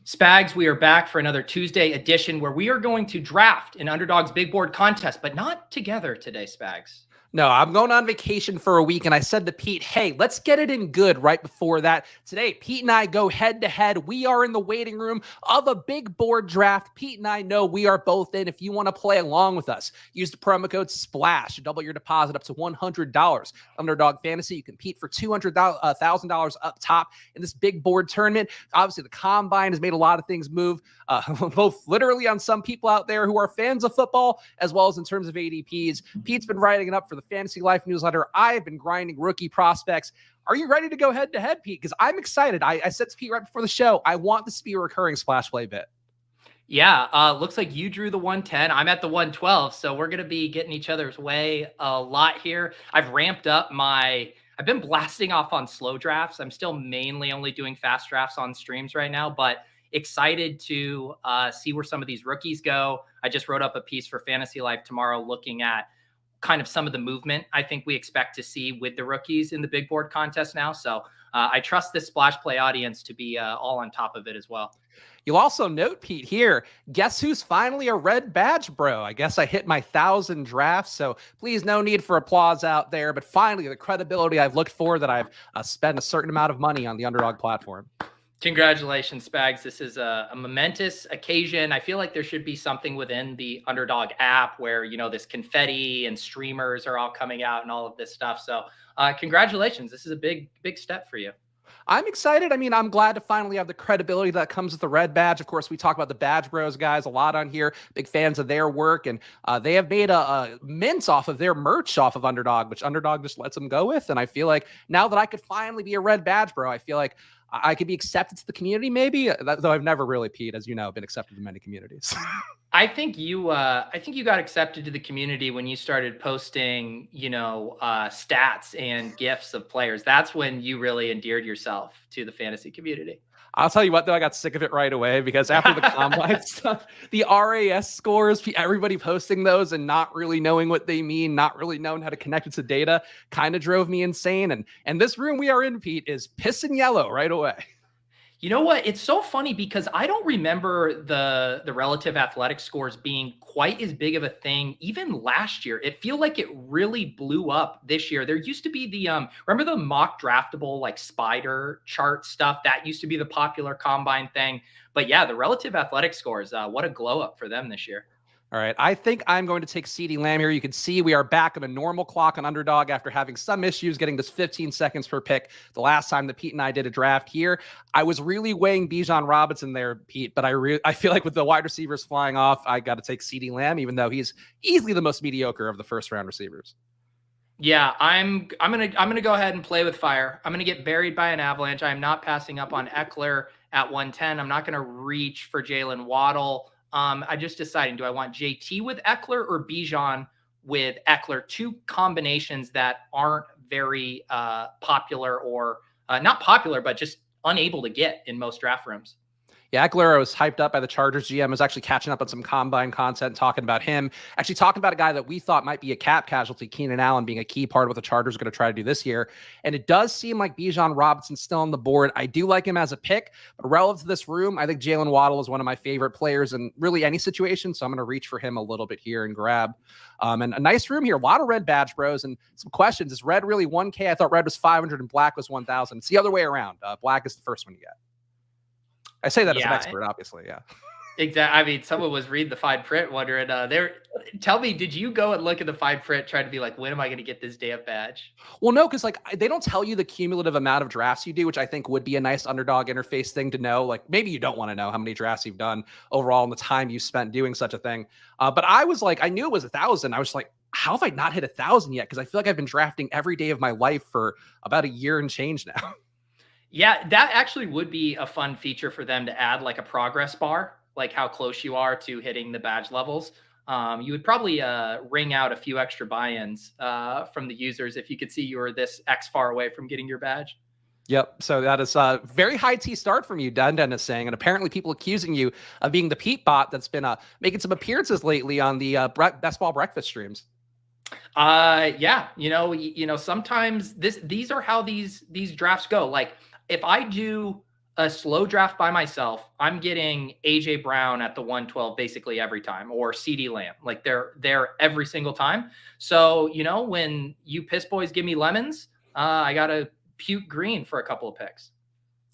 Spags, we are back for another Tuesday edition where we are going to draft an Underdog's Big Board contest, but not together today, Spags. No, I'm going on vacation for a week, and I said to Pete, hey, let's get it in good right before that. Today, Pete and I go head-to-head. We are in the waiting room of a big board draft. Pete and I know we are both in. If you want to play along with us, use the promo code SPLASH to double your deposit up to $100. Underdog Fantasy, you compete for $200,000 up top in this big board tournament. Obviously, the Combine has made a lot of things move, both literally on some people out there who are fans of football, as well as in terms of ADPs. Pete's been writing it up for the Fantasy Life newsletter. I've been grinding rookie prospects. Are you ready to go head to head, Pete? Because I'm excited. I said to Pete right before the show, I want this to be a recurring splash play bit. Yeah, looks like you drew the 110. I'm at the 112, so we're going to be getting each other's way a lot here. I've been blasting off on slow drafts. I'm still mainly only doing fast drafts on streams right now, but excited to see where some of these rookies go. I just wrote up a piece for Fantasy Life tomorrow looking at kind of some of the movement I think we expect to see with the rookies in the big board contest now. So I trust this splash play audience to be all on top of it as well. You'll also note, Pete, here, guess who's finally a red badge bro? I guess I hit my 1,000 drafts, so please no need for applause out there. But finally, the credibility I've looked for, that I've spent a certain amount of money on the Underdog platform. Congratulations, Spags. This is a momentous occasion. I feel like there should be something within the Underdog app where, you know, this confetti and streamers are all coming out and all of this stuff. So congratulations. This is a big step for you. I'm excited. I mean, I'm glad to finally have the credibility that comes with the red badge. Of course, we talk about the Badge Bros guys a lot on here. Big fans of their work. And they have made a mint off of their merch off of Underdog, which Underdog just lets them go with. And I feel like now that I could finally be a red badge bro, I feel like I could be accepted to the community, maybe, though I've never really, Pete, as you know, been accepted in many communities. I think you got accepted to the community when you started posting, you know, stats and GIFs of players. That's when you really endeared yourself to the fantasy community. I'll tell you what, though, I got sick of it right away because after the Combine stuff, the RAS scores, everybody posting those and not really knowing what they mean, not really knowing how to connect it to data, kind of drove me insane. And this room we are in, Pete, is pissing yellow right away. You know what? It's so funny because I don't remember the relative athletic scores being quite as big of a thing even last year. It feels like it really blew up this year. There used to be the remember the mock draftable like spider chart stuff that used to be the popular Combine thing. But yeah, the relative athletic scores, what a glow up for them this year. All right, I think I'm going to take CeeDee Lamb here. You can see we are back on a normal clock on Underdog after having some issues getting this 15 seconds per pick the last time that Pete and I did a draft here. I was really weighing Bijan Robinson there, Pete, but I feel like with the wide receivers flying off, I got to take CeeDee Lamb, even though he's easily the most mediocre of the first round receivers. Yeah, I'm gonna go ahead and play with fire. I'm gonna get buried by an avalanche. I'm not passing up on Eckler at 110. I'm not gonna reach for Jalen Waddle. I just deciding, do I want JT with Eckler or Bijan with Eckler? Two combinations that aren't very popular or not popular, but just unable to get in most draft rooms. Yeah, Eckler was hyped up by the Chargers GM, was actually catching up on some Combine content, talking about him, actually talking about a guy that we thought might be a cap casualty, Keenan Allen, being a key part of what the Chargers are going to try to do this year. And it does seem like Bijan Robinson's still on the board. I do like him as a pick, but relative to this room, I think Jalen Waddle is one of my favorite players in really any situation. So I'm going to reach for him a little bit here and grab. And a nice room here, a lot of red badge bros and some questions. Is red really 1K? I thought red was 500 and black was 1,000. It's the other way around. Black is the first one you get. I say that as an expert, obviously. Yeah, exactly. I mean, someone was reading the fine print, wondering tell me, did you go and look at the fine print, trying to be like, when am I going to get this damn badge? Well, no, because like they don't tell you the cumulative amount of drafts you do, which I think would be a nice Underdog interface thing to know. Like maybe you don't want to know how many drafts you've done overall and the time you spent doing such a thing. But I was like, I knew it was 1,000. I was like, how have I not hit 1,000 yet? Because I feel like I've been drafting every day of my life for about a year and change now. Yeah, that actually would be a fun feature for them to add, like a progress bar, like how close you are to hitting the badge levels. You would probably ring out a few extra buy-ins from the users if you could see you were this X far away from getting your badge. Yep. So that is a very high T start from you, Den is saying. And apparently people accusing you of being the Pete bot that's been making some appearances lately on the Best Ball Breakfast streams. Yeah, you know, sometimes these are how these drafts go. Like if I do a slow draft by myself, I'm getting AJ Brown at the 112 basically every time, or CD Lamb. Like they're there every single time. So, when you piss boys give me lemons, I got to puke green for a couple of picks.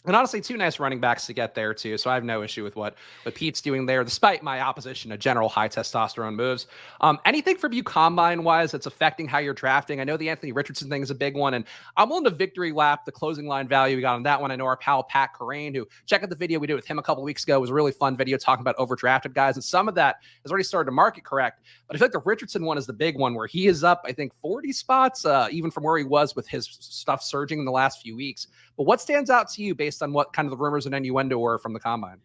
And honestly, two nice running backs to get there too. So I have no issue with what Pete's doing there, despite my opposition to general high testosterone moves. Anything from you combine wise that's affecting how you're drafting? I know the Anthony Richardson thing is a big one, and I'm willing to victory lap the closing line value we got on that one. I know our pal Pat Corain, who check out the video we did with him a couple weeks ago, it was a really fun video talking about overdrafted guys, and some of that has already started to market correct. But I feel like the Richardson one is the big one where he is up, I think, 40 spots, even from where he was with his stuff surging in the last few weeks. But what stands out to you based on what kind of the rumors and innuendo were from the combine?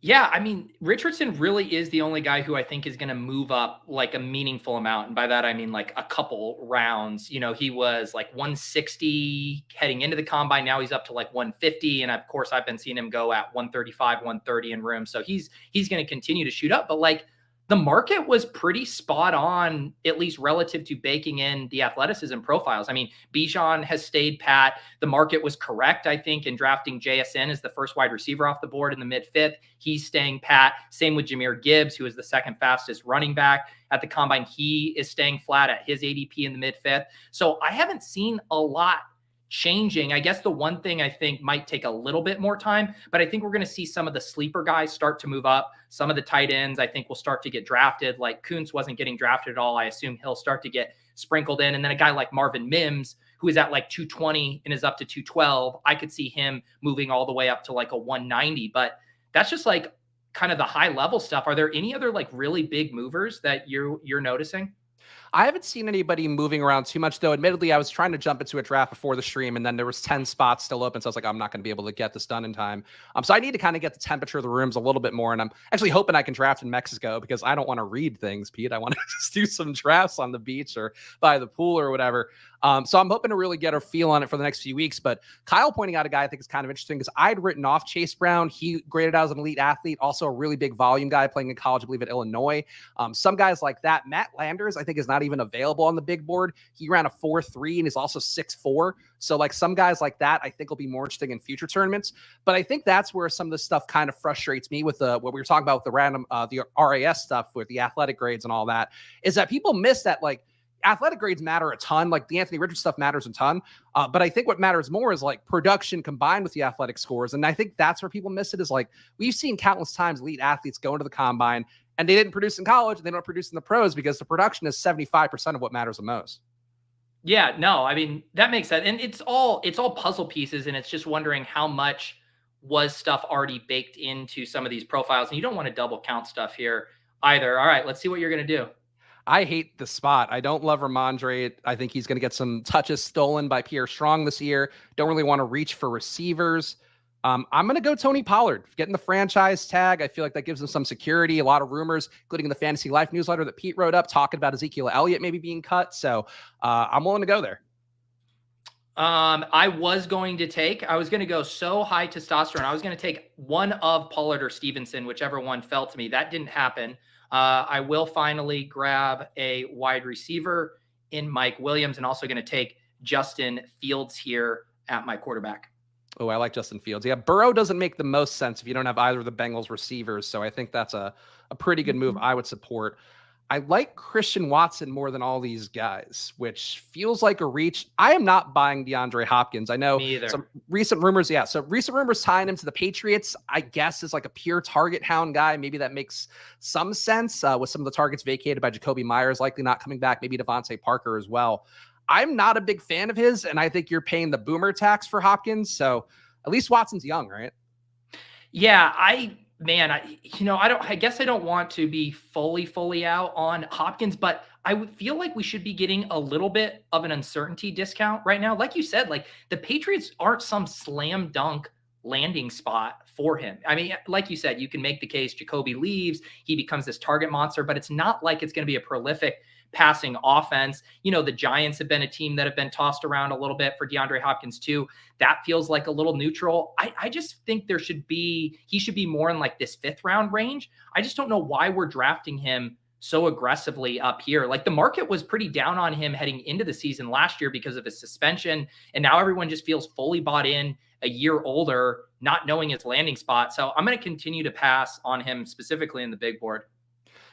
Yeah, I mean, Richardson really is the only guy who I think is going to move up like a meaningful amount. And by that, I mean like a couple rounds. He was like 160 heading into the combine. Now he's up to like 150. And of course, I've been seeing him go at 135, 130 in room. So he's going to continue to shoot up. But like, the market was pretty spot on, at least relative to baking in the athleticism profiles. I mean, Bijan has stayed pat. The market was correct, I think, in drafting JSN as the first wide receiver off the board in the mid-fifth. He's staying pat. Same with Jahmyr Gibbs, who is the second fastest running back at the combine. He is staying flat at his ADP in the mid-fifth. So I haven't seen a lot changing. I guess the one thing I think might take a little bit more time, but I think we're going to see some of the sleeper guys start to move up. Some of the tight ends I think will start to get drafted. Like Kuntz wasn't getting drafted at all. I assume he'll start to get sprinkled in. And then a guy like Marvin Mims, who is at like 220 and is up to 212, I could see him moving all the way up to like a 190. But that's just like kind of the high level stuff. Are there any other like really big movers that you're noticing? I haven't seen anybody moving around too much, though. Admittedly, I was trying to jump into a draft before the stream, and then there was 10 spots still open. So I was like, I'm not going to be able to get this done in time. So I need to kind of get the temperature of the rooms a little bit more. And I'm actually hoping I can draft in Mexico because I don't want to read things, Pete. I want to just do some drafts on the beach or by the pool or whatever. So I'm hoping to really get a feel on it for the next few weeks. But Kyle pointing out a guy I think is kind of interesting because I'd written off Chase Brown. He graded out as an elite athlete, also a really big volume guy playing in college, I believe, at Illinois. Some guys like that. Matt Landers, I think, is not even available on the big board. He ran a 4.3 and is also 6'4". So like some guys like that, I think will be more interesting in future tournaments. But I think that's where some of the stuff kind of frustrates me with what we were talking about with the random, the RAS stuff with the athletic grades and all that, is that people miss that like athletic grades matter a ton. Like the Anthony Richardson stuff matters a ton. But I think what matters more is like production combined with the athletic scores. And I think that's where people miss it is like, we've seen countless times elite athletes go into the combine and they didn't produce in college. And they don't produce in the pros because the production is 75% of what matters the most. Yeah, no, I mean, that makes sense. And it's all puzzle pieces. And it's just wondering how much was stuff already baked into some of these profiles. And you don't want to double count stuff here either. All right, let's see what you're going to do. I hate the spot. I don't love Ramondre. I think he's going to get some touches stolen by Pierre Strong this year. Don't really want to reach for receivers. I'm going to go Tony Pollard, getting the franchise tag. I feel like that gives him some security. A lot of rumors, including in the Fantasy Life newsletter that Pete wrote up, talking about Ezekiel Elliott maybe being cut. So I'm willing to go there. I was going to go so high testosterone. I was going to take one of Pollard or Stevenson, whichever one fell to me. That didn't happen. I will finally grab a wide receiver in Mike Williams and also going to take Justin Fields here at my quarterback. Oh, I like Justin Fields. Yeah, Burrow doesn't make the most sense if you don't have either of the Bengals receivers. So I think that's a pretty good move I would support. I like Christian Watson more than all these guys, which feels like a reach. I am not buying DeAndre Hopkins. I know some recent rumors. Yeah. So recent rumors tying him to the Patriots, I guess, is like a pure target hound guy. Maybe that makes some sense with some of the targets vacated by Jacoby Myers, likely not coming back, maybe Devontae Parker as well. I'm not a big fan of his. And I think you're paying the boomer tax for Hopkins. So at least Watson's young, right? Yeah. I guess I don't want to be fully out on Hopkins, but I would feel like we should be getting a little bit of an uncertainty discount right now. Like you said, like the Patriots aren't some slam dunk landing spot for him. I mean, like you said, you can make the case Jacoby leaves, he becomes this target monster, but it's not like it's going to be a prolific passing offense. The Giants have been a team that have been tossed around a little bit for DeAndre Hopkins too. That feels like a little neutral. I just think he should be more in like this 5th round range. I just don't know why we're drafting him so aggressively up here. Like the market was pretty down on him heading into the season last year because of his suspension. And now everyone just feels fully bought in a year older not knowing his landing spot. So I'm going to continue to pass on him specifically in the big board.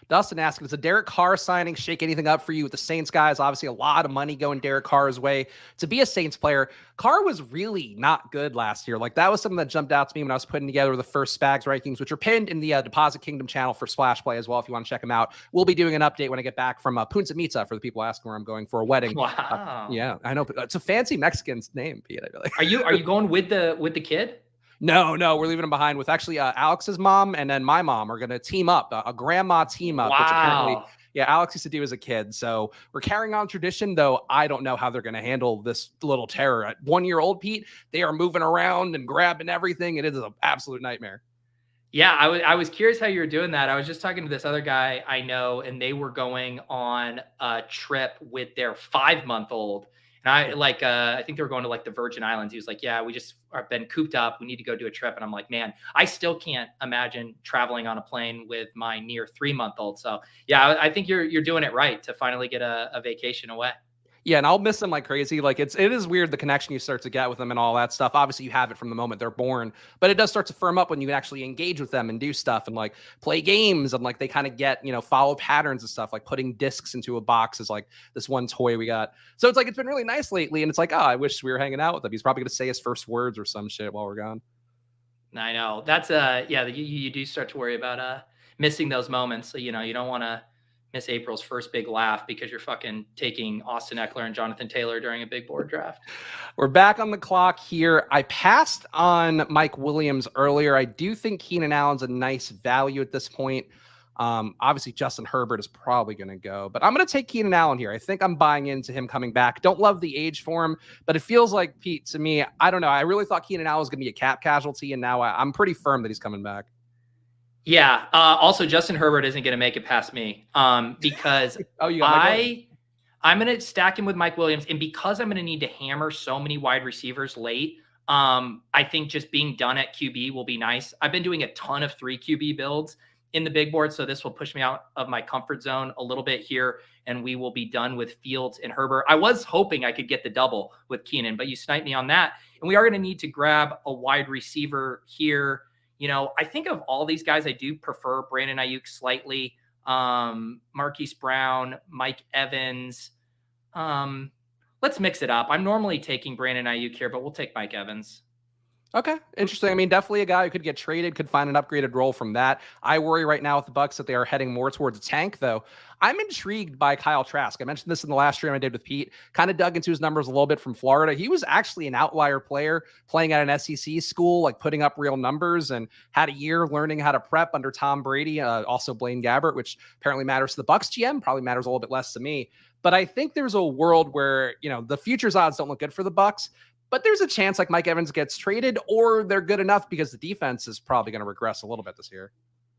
Dustin asking, does a Derek Carr signing shake anything up for you with the Saints guys? Obviously, a lot of money going Derek Carr's way to be a Saints player. Carr was really not good last year. Like, that was something that jumped out to me when I was putting together the first Spags rankings, which are pinned in the Deposit Kingdom channel for Splash Play as well, if you want to check them out. We'll be doing an update when I get back from Punta Mita for the people asking where I'm going for a wedding. Wow. Yeah, I know. It's a fancy Mexican name, Pete. I feel like. Are you going with the kid? No, we're leaving them behind with actually Alex's mom and then my mom are going to team up, a grandma team up, which apparently, yeah, Alex used to do as a kid. So we're carrying on tradition, though I don't know how they're going to handle this little terror. At 1-year-old Pete, they are moving around and grabbing everything. It is an absolute nightmare. Yeah, I was curious how you were doing that. I was just talking to this other guy I know, and they were going on a trip with their 5-month-old. And I think they were going to like the Virgin Islands. He was like, yeah, we just have been cooped up. We need to go do a trip. And I'm like, man, I still can't imagine traveling on a plane with my near 3-month-old. So yeah, I think you're doing it right to finally get a vacation away. Yeah, and I'll miss them like crazy. Like it is weird the connection you start to get with them and all that stuff. Obviously, you have it from the moment they're born, but it does start to firm up when you can actually engage with them and do stuff and like play games and like they kind of get, follow patterns and stuff, like putting discs into a box is like this one toy we got. So it's like it's been really nice lately, and it's like, oh, I wish we were hanging out with him. He's probably gonna say his first words or some shit while we're gone. I know that's yeah, you do start to worry about missing those moments. So, you don't want to miss April's first big laugh because you're fucking taking Austin Eckler and Jonathan Taylor during a big board draft. We're back on the clock here. I passed on Mike Williams earlier. I do think Keenan Allen's a nice value at this point. Obviously, Justin Herbert is probably going to go, but I'm going to take Keenan Allen here. I think I'm buying into him coming back. Don't love the age for him, but it feels like, Pete, to me, I don't know. I really thought Keenan Allen was going to be a cap casualty, and now I'm pretty firm that he's coming back. Yeah. Also, Justin Herbert isn't going to make it past me because I'm going to stack him with Mike Williams. And because I'm going to need to hammer so many wide receivers late, I think just being done at QB will be nice. I've been doing a ton of 3 QB builds in the big board, so this will push me out of my comfort zone a little bit here, and we will be done with Fields and Herbert. I was hoping I could get the double with Keenan, but you sniped me on that. And we are going to need to grab a wide receiver here. I think of all these guys, I do prefer Brandon Ayuk slightly. Marquise Brown, Mike Evans. Let's mix it up. I'm normally taking Brandon Ayuk here, but we'll take Mike Evans. Okay, interesting. I mean, definitely a guy who could get traded, could find an upgraded role from that. I worry right now with the Bucs that they are heading more towards a tank, though. I'm intrigued by Kyle Trask. I mentioned this in the last stream I did with Pete. Kind of dug into his numbers a little bit from Florida. He was actually an outlier player playing at an SEC school, like putting up real numbers, and had a year learning how to prep under Tom Brady, also Blaine Gabbert, which apparently matters to the Bucs GM, probably matters a little bit less to me. But I think there's a world where, the futures odds don't look good for the Bucs. But there's a chance like Mike Evans gets traded, or they're good enough because the defense is probably going to regress a little bit this year.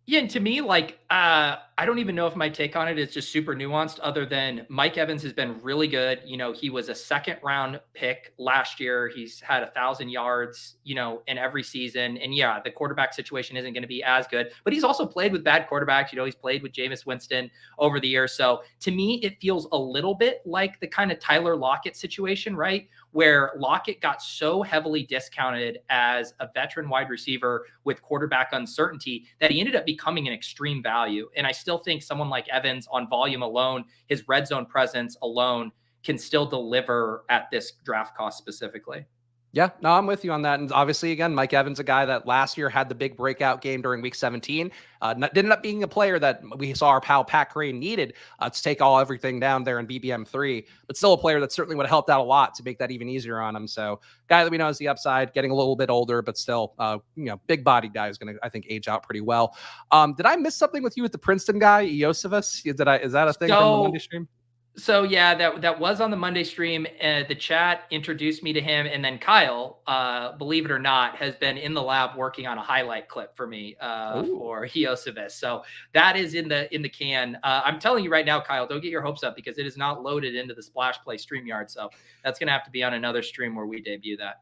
Yeah, and to me, I don't even know if my take on it is just super nuanced, other than Mike Evans has been really good. He was a 2nd-round pick last year. He's had 1,000 yards, in every season. And yeah, the quarterback situation isn't going to be as good, but he's also played with bad quarterbacks. He's played with Jameis Winston over the years. So to me, it feels a little bit like the kind of Tyler Lockett situation, right? Where Lockett got so heavily discounted as a veteran wide receiver with quarterback uncertainty that he ended up becoming an extreme value. And I still think someone like Evans on volume alone, his red zone presence alone, can still deliver at this draft cost specifically. Yeah, no, I'm with you on that. And obviously, again, Mike Evans, a guy that last year had the big breakout game during week 17, ended up being a player that we saw our pal Pat Crane needed to take everything down there in BBM3, but still a player that certainly would have helped out a lot to make that even easier on him. So guy that we know has the upside, getting a little bit older, but still, big body guy is going to, I think, age out pretty well. Did I miss something with you with the Princeton guy, Iosivas? Is that a thing from the Monday stream? So yeah, that was on the Monday stream. The chat introduced me to him, and then Kyle, believe it or not, has been in the lab working on a highlight clip for me for Iosivas. So that is in the can. I'm telling you right now, Kyle, don't get your hopes up because it is not loaded into the Splash Play StreamYard. So that's gonna have to be on another stream where we debut that.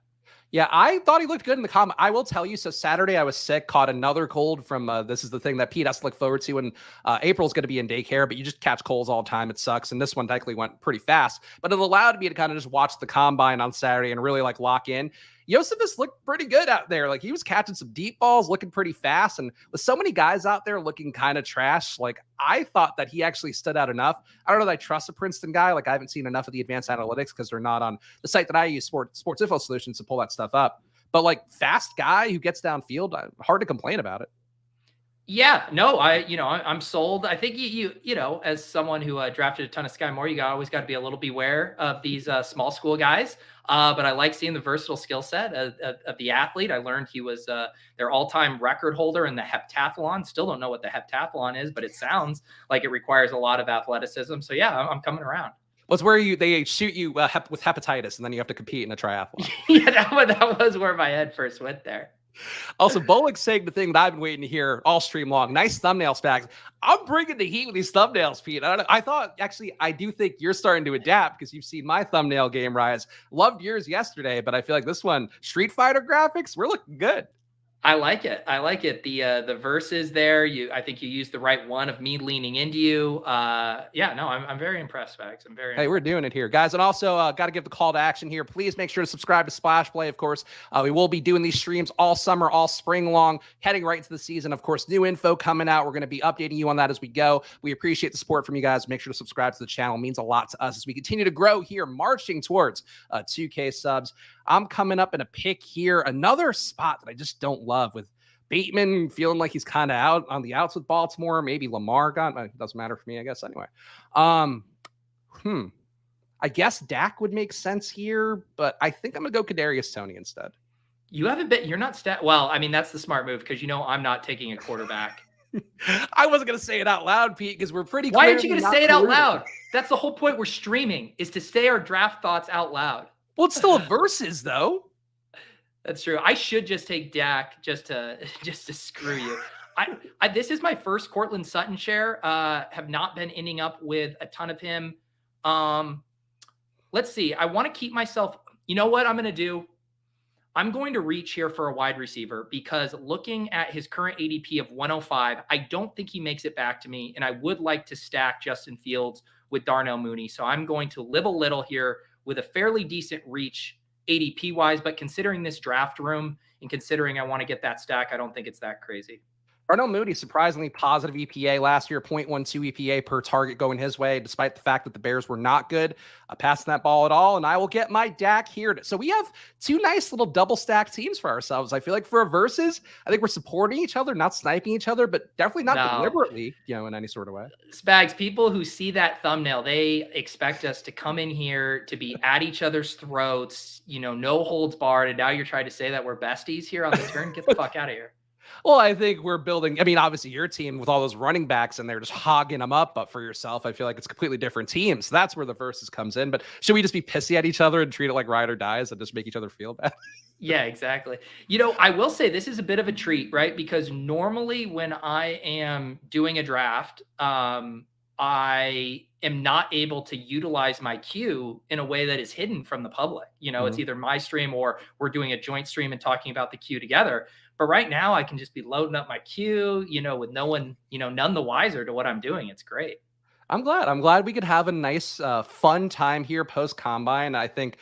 Yeah, I thought he looked good in the comment. I will tell you, so Saturday I was sick, caught another cold from, this is the thing that Pete has to look forward to when April's going to be in daycare, but you just catch colds all the time. It sucks. And this one thankfully went pretty fast, but it allowed me to kind of just watch the combine on Saturday and really lock in. Josephus looked pretty good out there. Like he was catching some deep balls, looking pretty fast. And with so many guys out there looking kind of trash, like I thought that he actually stood out enough. I don't know that I trust a Princeton guy. Like I haven't seen enough of the advanced analytics because they're not on the site that I use, Sports Info Solutions, to pull that stuff up. But like fast guy who gets downfield, hard to complain about it. Yeah, no, I'm sold. I think as someone who drafted a ton of Sky Moore, always got to be a little beware of these small school guys. But I like seeing the versatile skill set of the athlete. I learned he was their all-time record holder in the heptathlon. Still don't know what the heptathlon is, but it sounds like it requires a lot of athleticism. So yeah, I'm coming around. Well, it's where they shoot you with hepatitis, and then you have to compete in a triathlon. Yeah, that was where my head first went there. Also, Bullock's saying the thing that I've been waiting to hear all stream long. Nice thumbnail, Spags. I'm bringing the heat with these thumbnails, Pete. I thought, actually, I do think you're starting to adapt because you've seen my thumbnail game rise. Loved yours yesterday, but I feel like this one, Street Fighter graphics, we're looking good. I like it. The verses there. I think you used the right one of me leaning into you. I'm very impressed, Spags. Hey, we're doing it here, guys. And also got to give the call to action here. Please make sure to subscribe to Splash Play. Of course, we will be doing these streams all summer, all spring long, heading right into the season. Of course, new info coming out. We're going to be updating you on that as we go. We appreciate the support from you guys. Make sure to subscribe to the channel. It means a lot to us as we continue to grow here, marching towards 2K subs. I'm coming up in a pick here. Another spot that I just don't love with Bateman feeling like he's kind of out on the outs with Baltimore. Maybe Lamar it doesn't matter for me, I guess. Anyway, I guess Dak would make sense here, but I think I'm gonna go Kadarius Toney instead. You're not well. I mean, that's the smart move because I'm not taking a quarterback. I wasn't gonna say it out loud, Pete, because we're pretty. Why aren't you gonna say it out loud? That's the whole point. We're streaming is to say our draft thoughts out loud. Well, it's still a versus, though. That's true. I should just take Dak just to screw you. This is my first Cortland Sutton share. Have not been ending up with a ton of him. Let's see. I want to keep myself. You know what I'm going to do? I'm going to reach here for a wide receiver because looking at his current ADP of 105, I don't think he makes it back to me, and I would like to stack Justin Fields with Darnell Mooney. So I'm going to live a little here with a fairly decent reach ADP wise, but considering this draft room and considering I want to get that stack, I don't think it's that crazy. Darnell Mooney, surprisingly positive EPA last year, 0.12 EPA per target going his way, despite the fact that the Bears were not good passing that ball at all. And I will get my Dak here. So we have two nice little double stack teams for ourselves. I feel like for a versus, I think we're supporting each other, not sniping each other, but definitely not deliberately, in any sort of way. Spags, people who see that thumbnail, they expect us to come in here to be at each other's throats, no holds barred. And now you're trying to say that we're besties here on the turn. Get the fuck out of here. Well, I think we're building, obviously your team with all those running backs and they're just hogging them up. But for yourself, I feel like it's a completely different team. So that's where the versus comes in. But should we just be pissy at each other and treat it like ride or dies and just make each other feel bad? Yeah, exactly. I will say this is a bit of a treat, right? Because normally when I am doing a draft, I am not able to utilize my queue in a way that is hidden from the public. It's either my stream or we're doing a joint stream and talking about the queue together. But right now I can just be loading up my queue, with no one, none the wiser to what I'm doing. It's great. I'm glad we could have a nice, fun time here post combine. I think,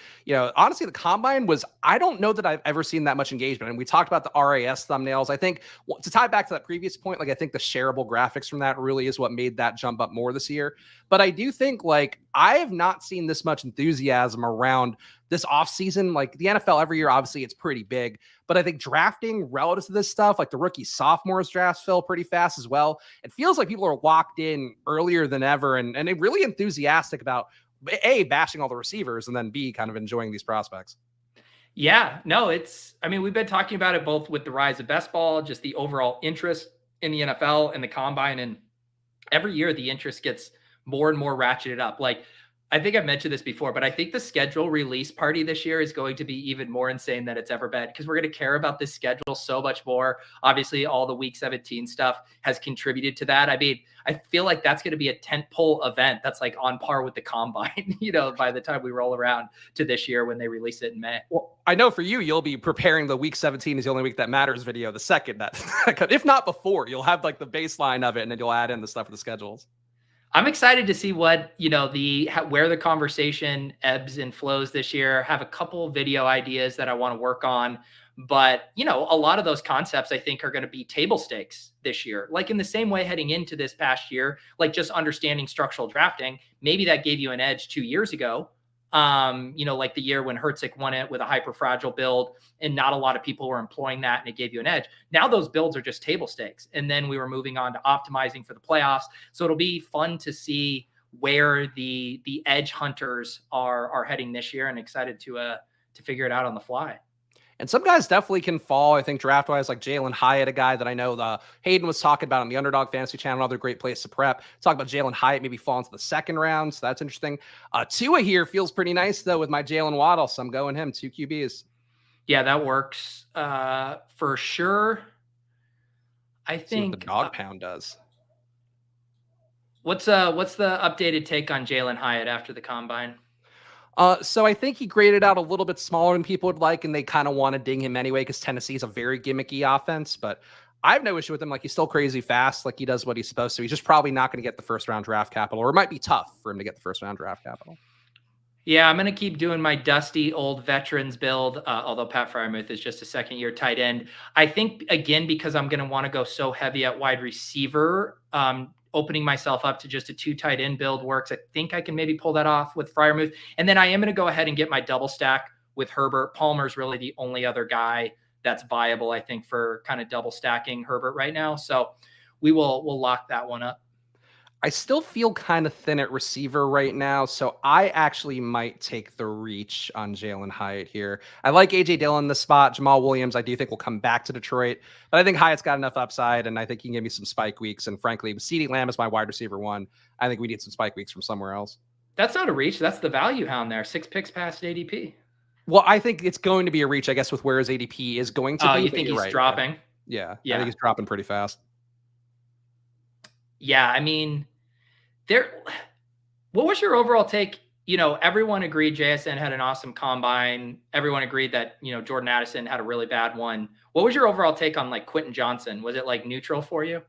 honestly, the combine I don't know that I've ever seen that much engagement. And we talked about the RAS thumbnails. I think to tie back to that previous point, I think the shareable graphics from that really is what made that jump up more this year. But I do think I have not seen this much enthusiasm around this offseason. The NFL every year, obviously it's pretty big, but I think drafting relative to this stuff, the rookie sophomores drafts fill pretty fast as well. It feels like people are locked in earlier than ever and they're really enthusiastic about A, bashing all the receivers and then B, kind of enjoying these prospects. Yeah, no, we've been talking about it both with the rise of best ball, just the overall interest in the NFL and the combine. And every year the interest gets more and more ratcheted up. I think I've mentioned this before, but I think the schedule release party this year is going to be even more insane than it's ever been because we're going to care about this schedule so much more. Obviously, all the week 17 stuff has contributed to that. I feel like that's going to be a tentpole event that's on par with the combine, by the time we roll around to this year when they release it in May. Well, I know for you'll be preparing the week 17 is the only week that matters video the second that, if not before, you'll have the baseline of it and then you'll add in the stuff for the schedules. I'm excited to see what, where the conversation ebbs and flows this year. Have a couple video ideas that I want to work on, but a lot of those concepts I think are going to be table stakes this year. Like in the same way heading into this past year, like just understanding structural drafting, maybe that gave you an edge 2 years ago. Like the year when Hertzik won it with a hyper fragile build, and not a lot of people were employing that, and it gave you an edge. Now those builds are just table stakes, and then we were moving on to optimizing for the playoffs. So it'll be fun to see where the edge hunters are heading this year, and excited to figure it out on the fly. And some guys definitely can fall. I think draft wise, like Jalen Hyatt, a guy that I know Hayden was talking about on the Underdog Fantasy channel, another great place to prep. Talk about Jalen Hyatt maybe fall into the second round. So that's interesting. Tua here feels pretty nice though with my Jalen Waddle. So I'm going him 2 QBs. Yeah, that works for sure. I think see what the dog pound does. What's the updated take on Jalen Hyatt after the combine? So I think he graded out a little bit smaller than people would like, and they kind of want to ding him anyway because Tennessee is a very gimmicky offense. But I have no issue with him. Like, he's still crazy fast. Like, he does what he's supposed to. He's just probably not going to get the first round draft capital, or it might be tough for him to get the first round draft capital. Yeah, I'm going to keep doing my dusty old veterans build, although Pat Freiermuth is just a second-year tight end. I think, again, because I'm going to want to go so heavy at wide receiver, opening myself up to just a 2 tight end build works. I think I can maybe pull that off with Freiermuth. And then I am going to go ahead and get my double stack with Herbert. Palmer's really the only other guy that's viable, I think, for kind of double stacking Herbert right now. So we'll lock that one up. I still feel kind of thin at receiver right now, so I actually might take the reach on Jalen Hyatt here. I like A.J. Dillon in the spot. Jamal Williams, I do think will come back to Detroit, but I think Hyatt's got enough upside, and I think he can give me some spike weeks. And frankly, with CeeDee Lamb as my wide receiver 1, I think we need some spike weeks from somewhere else. That's not a reach. That's the value hound there. 6 picks past ADP. Well, I think it's going to be a reach, I guess, with where his ADP is going to be. Oh, you think he's right, dropping? Yeah. I think he's dropping pretty fast. Yeah, I mean, what was your overall take? Everyone agreed JSN had an awesome combine. Everyone agreed that, Jordan Addison had a really bad one. What was your overall take on like Quentin Johnson? Was it like neutral for you?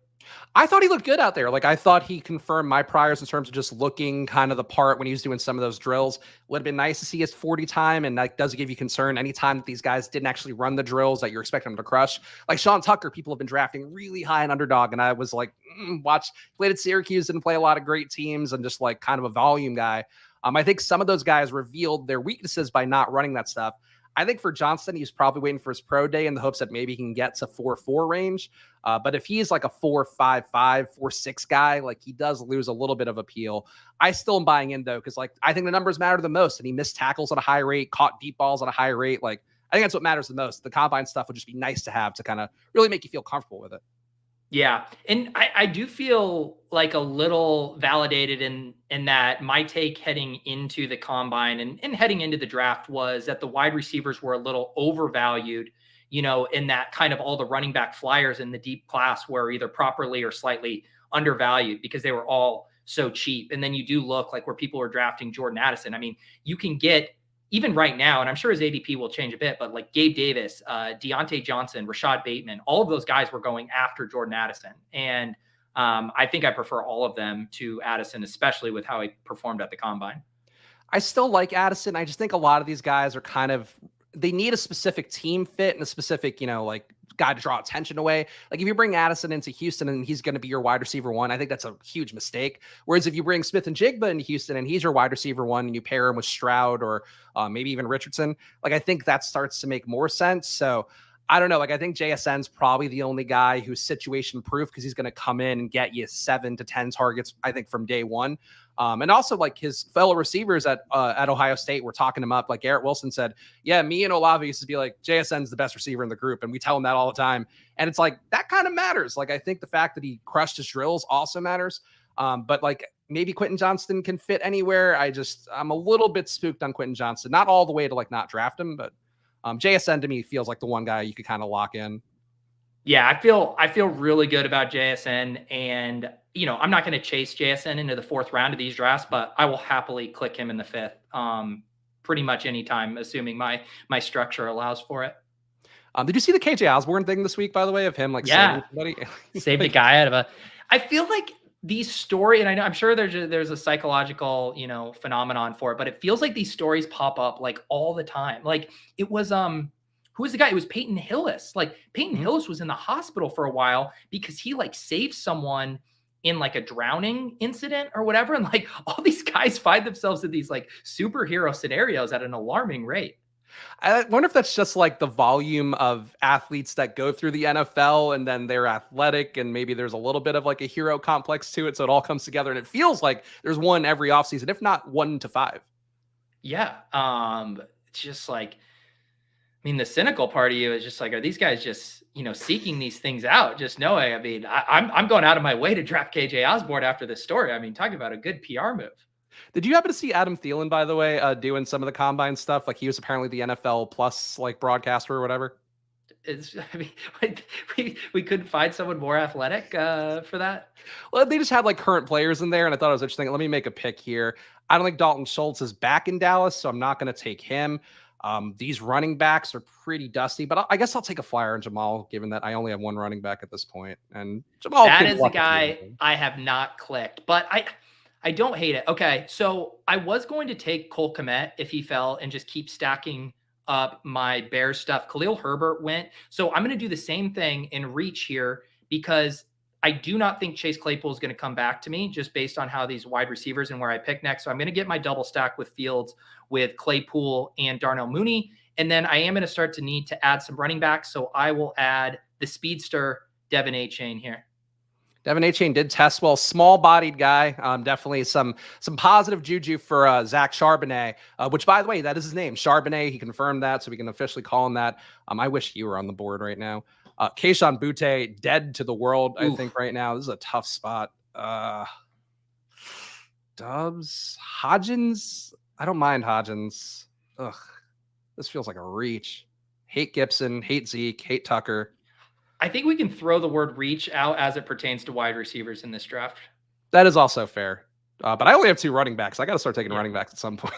I thought he looked good out there. Like, I thought he confirmed my priors in terms of just looking kind of the part when he was doing some of those drills. Would have been nice to see his 40 time, and that does give you concern anytime that these guys didn't actually run the drills that you're expecting them to crush. Like Sean Tucker, people have been drafting really high in Underdog, and I was like, played at Syracuse, didn't play a lot of great teams, and just like kind of a volume guy. I think some of those guys revealed their weaknesses by not running that stuff. I think for Johnston, he's probably waiting for his pro day in the hopes that maybe he can get to 4.4 range. But if he's like a 4.55, 4.6 guy, like he does lose a little bit of appeal. I still am buying in though, because like I think the numbers matter the most. And he missed tackles at a high rate, caught deep balls at a high rate. Like I think that's what matters the most. The combine stuff would just be nice to have to kind of really make you feel comfortable with it. Yeah. And I do feel like a little validated in that my take heading into the combine and heading into the draft was that the wide receivers were a little overvalued, in that kind of all the running back flyers in the deep class were either properly or slightly undervalued because they were all so cheap. And then you do look like where people are drafting Jordan Addison. I mean, you can get even right now, and I'm sure his ADP will change a bit, but like Gabe Davis, Deontay Johnson, Rashad Bateman, all of those guys were going after Jordan Addison. And I think I prefer all of them to Addison, especially with how he performed at the combine. I still like Addison. I just think a lot of these guys are they need a specific team fit and a specific, like guy to draw attention away. Like if you bring Addison into Houston and he's going to be your wide receiver 1, I think that's a huge mistake. Whereas if you bring Smith and Jigba into Houston and he's your wide receiver 1 and you pair him with Stroud or maybe even Richardson, like I think that starts to make more sense. So I don't know. Like I think JSN's probably the only guy who's situation proof because he's going to come in and get you 7 to 10 targets, I think, from day one. And also like his fellow receivers at Ohio State were talking him up. Like Garrett Wilson said, yeah, me and Olave used to be like, JSN's the best receiver in the group. And we tell him that all the time. And it's like, that kind of matters. Like, I think the fact that he crushed his drills also matters. But like maybe Quentin Johnston can fit anywhere. I'm a little bit spooked on Quentin Johnston, not all the way to like not draft him, but JSN to me feels like the one guy you could kind of lock in. Yeah, I feel really good about JSN, and I'm not going to chase JSN into the 4th round of these drafts, but I will happily click him in the 5th, pretty much anytime, assuming my structure allows for it. Did you see the KJ Osborne thing this week, by the way, of him like saving the guy out of I feel like these story, and I'm sure there's a psychological, phenomenon for it, but it feels like these stories pop up like all the time. Like it was who was the guy? It was Peyton Hillis. Like Peyton Mhm. Hillis was in the hospital for a while because he like saved someone in like a drowning incident or whatever. And like all these guys find themselves in these like superhero scenarios at an alarming rate. I wonder if that's just like the volume of athletes that go through the NFL and then they're athletic and maybe there's a little bit of like a hero complex to it. So it all comes together and it feels like there's one every offseason, if not 1 to 5. Yeah. It's just like, I mean, the cynical part of you is just like, are these guys just, seeking these things out? Just knowing, I mean, I'm going out of my way to draft KJ Osborne after this story. I mean, talking about a good PR move. Did you happen to see Adam Thielen, by the way, doing some of the combine stuff? Like he was apparently the NFL plus like broadcaster or whatever. I mean, we couldn't find someone more athletic for that. Well, they just had like current players in there, and I thought it was interesting. Let me make a pick here. I don't think Dalton Schultz is back in Dallas, so I'm not going to take him. These running backs are pretty dusty, but I guess I'll take a flyer on Jamal, given that I only have one running back at this point, and Jamal That can is the walk into guy anything. I have not clicked, but I don't hate it. Okay, so I was going to take Cole Kmet if he fell and just keep stacking up my Bears stuff. Khalil Herbert went, so I'm going to do the same thing and reach here because I do not think Chase Claypool is going to come back to me just based on how these wide receivers and where I pick next. So I'm going to get my double stack with Fields, with Claypool and Darnell Mooney, and then I am going to start to need to add some running backs. So I will add the speedster Devin Achane here. Devin Achane did test well, small-bodied guy. Definitely some positive juju for Zach Charbonnet, which, by the way, that is his name, Charbonnet. He confirmed that, so we can officially call him that. I wish he were on the board right now. Kayshon Boutte, dead to the world, I think, right now. This is a tough spot. Dubs, Hodgins. I don't mind Hodgins. Ugh, this feels like a reach. Hate Gibson, hate Zeke, hate Tucker. I think we can throw the word reach out as it pertains to wide receivers in this draft. That is also fair. But I only have 2 running backs. I got to start taking running backs at some point.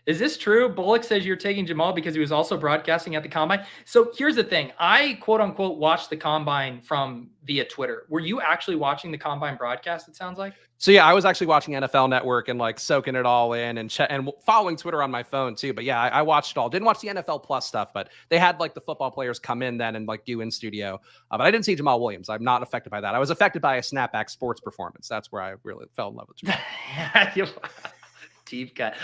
Is this true? Bullock says you're taking Jamal because he was also broadcasting at the combine. So here's the thing. I quote unquote watched the combine from via Twitter. Were you actually watching the combine broadcast, it sounds like? So yeah, I was actually watching NFL Network and like soaking it all in and following Twitter on my phone too. But yeah, I watched it all. Didn't watch the NFL Plus stuff, but they had like the football players come in then and like do in studio. But I didn't see Jamal Williams. I'm not affected by that. I was affected by a snapback sports performance. That's where I really fell in love with Jamal. Deep cut.